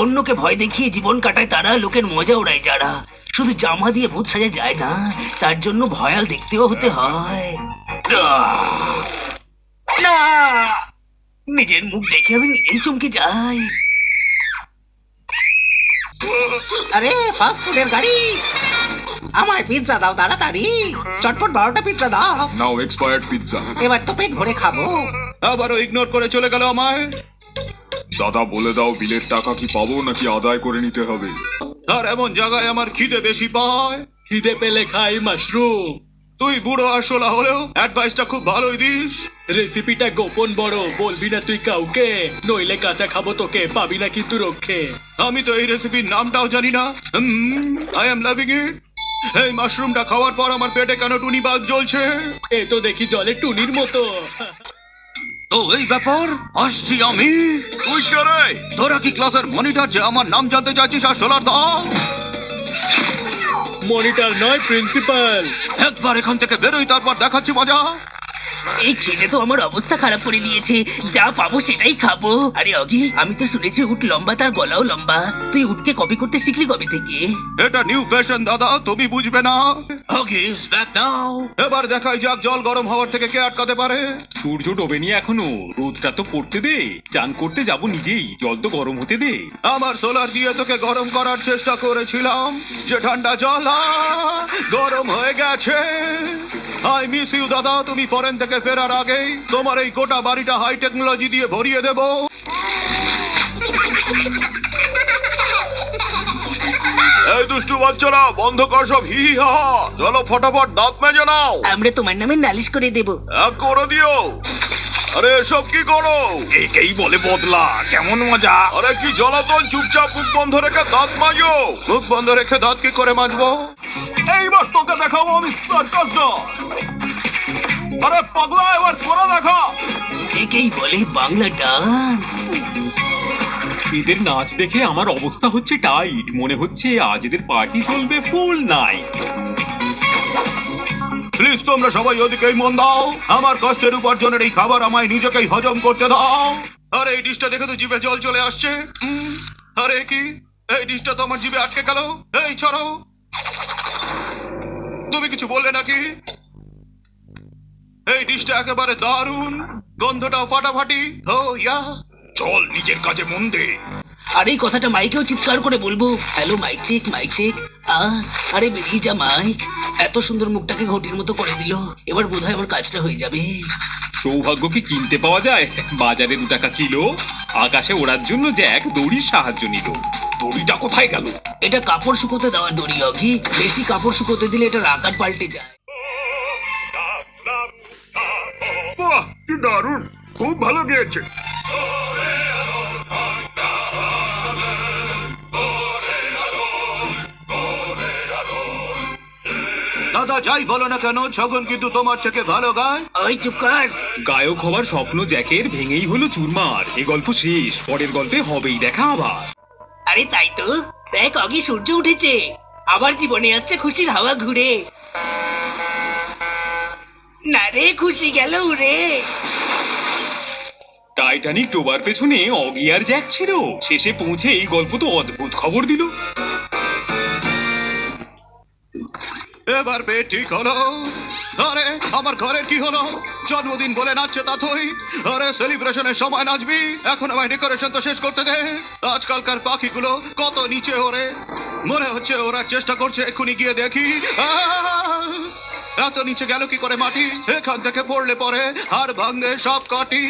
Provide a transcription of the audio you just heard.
অন্যকে ভয় দেখিয়ে জীবন কাটায় তারা, লোকের মজা ওড়ায় যারা। শুধু জামা দিয়ে ভূত সাজা যায় না, তার জন্য ভয়াল দেখতেও হতে হয়। না, নিজের মুখ দেখে আমি নিজেই চমকে যাই। আরে ফাস্ট ফুডের গাড়ি, আমায় পিৎজা দাও তাড়াতাড়ি, চটপট 12টা পিৎজা দাও। নাও এক্সপায়ার্ড পিৎজা। এবার তো পেট ভরে খাবো। আবারও ইগনোর করে চলে গেল আমায়। দাদা বলে দাও বিলের টাকা কি পাবো নাকি আদায় করে নিতে হবে? আর এমন জায়গায় আমার খিদে বেশি পায়। খিদে পেলে খাই মাশরুম। তুই বুড়ো আর শোলা হলেও অ্যাডভাইসটা খুব ভালোই দিস। রেসিপিটা গোপন বড়, বলবি না তুই কাউকে, নইলে কাঁচা খাবো তোকে, পাবি না কিন্তু রক্ষে। আমি তো এই রেসিপির নামটাও জানি না। আই এম লাভিং ইট। এই মাশরুমটা খাওয়ার পর আমার পেটে কেন টুনি বাগ জ্বলছে। এ তো দেখি জলে টুনির মতো। তো এই ব্যাপার, আসছি আমি। তুই কে রে? তোরা কি ক্লাসের মনিটর যে আমার নাম জানতে চাচ্ছিস আর শোলার দা? মনিটর নয়, প্রিন্সিপাল। একবার এখান থেকে বেরোই, তারপর দেখাচ্ছি মজা। এই খিদে তো আমার অবস্থা খারাপ করে দিয়েছে, যা পাবো সেটাই খাবো। আরে অগি, আমি তো শুনেছি উট লম্বা, তার গলাও লম্বা। তুই উটকে কপি করতে শিখলি কবে থেকে? এটা নিউ ফ্যাশন দাদা, তুমি বুঝবে না। ওকে, ব্যাক নাও। এবার দেখাই যাক জল গরম হওয়ার থেকে কে আটকাতে পারে। সূর্য ডোবেনি এখনো, রোদটা তো পড়তে দে। চান করতে যাব নিজেই, জল তো গরম হতে দে। আমার সোলার দিয়ে তোকে গরম করার চেষ্টা করেছিলাম, যে ঠান্ডা জল গরম হয়ে গেছে। আই মিস ইউ দাদা, তুমি ফরেন থেকে ফেরার আগেই তোমার এই গোটা বাড়িটা হাই টেকনোলজি দিয়ে ভরিয়ে দেব। এই দুষ্টু বাচ্চারা, বন্ধ কর সব হি হা। চলো ফটাফট দাঁত মেজে নাও। আমরা তোমার নামে নালিশ করে দেব। করে দিও। আরে এসব কি করো? একেই বলে বদলা, কেমন মজা। আরে কি জ্বালাতন, চুপচাপ মুখ বন্ধ রেখে দাঁত মাজো। মুখ বন্ধ রেখে দাঁত কি করে মাজবো? এইবার তোকে দেখাবো আমি সার্কাস ডান্স। আরে পাগলা, এবার তোরা দেখা। একেই বলে বাংলা ডান্স। এদের নাচ দেখে আমার অবস্থা হচ্ছে টাইট। মনে হচ্ছে আজ এদের পার্টি চলবে ফুল নাইট। প্লিজ তোমরা সবাই ওদিকেই মন দাও। আমার কষ্টের উপার্জনের এই খাবার আমায় নিজেকেই হজম করতে দাও। আর এই ডিশটা দেখে তো জিভে জল চলে আসছে। আরে কি, এই ডিশটা তো আমার জিভে আটকে গেল। এই ছাড়ো, তুমি কিছু বললে নাকি? এই ডিশটা একেবারে দারুণ, গন্ধটাও ফাটাফাটি। ও ইয়া, চল নিজের কাজে মন দে। আর এই কথাটা মাইকেও চিৎকার করে বলবো, hello mic check, mic check. আরে বেরিয়ে যা মাইক। এত সুন্দর মুখটাকে ঘটির মতো করে দিল, এবার বোধহয় আমার কাজটা হয়ে যাবে। সৌভাগ্য কি কিনতে পাওয়া যায়? বাজারে 2 টাকা কিলো। আকাশে ওড়ার জন্য জ্যাক দড়ির সাহায্য নিল। দড়িটা কোথায় গেল? এটা কাপড় শুকোতে দেওয়ার দড়ি অগি, বেশি কাপড় শুকোতে দিলে এটার আকার পাল্টে যায়। বাহ, কি দারুণ, খুব ভালো গেয়েছে। দাদা যাই বলো না কেন, ছগন কিন্তু তোমার থেকে ভালো গায়। ওই চুপ কর। গায়ক হওয়ার স্বপ্ন জ্যাকের ভেঙেই হলো চুরমার। এই গল্প শেষ, পরের গল্পে হবেই দেখা আবার। আরে তাই তো, দেখ অগি সূর্য উঠেছে, আবার জীবনে আসছে খুশির হাওয়া ঘুরে। না রে, খুশি গেল উড়ে। টাইটানিক ডোবার পেছনে অগি আর জ্যাক ছিল। শেষে পৌঁছে এই গল্প তো অদ্ভুত খবর দিল। এবার পেট ঠিক হলো। আরে আমার ঘরের কি হলো? জন্মদিন বলে নাচছে তাথই। আরে সেলিব্রেশনের সময় নাচবি, এখন আমায় ডেকোরেশন তো শেষ করতে দে। আজকালকার পাখিগুলো কত নিচে ওরে, মনে হচ্ছে ওরা চেষ্টা করছে, এক্ষুনি গিয়ে দেখি। এত নিচে গেল কি করে মাটি? এখান থেকে পড়লে পরে হাড় ভাঙে সব কাটি।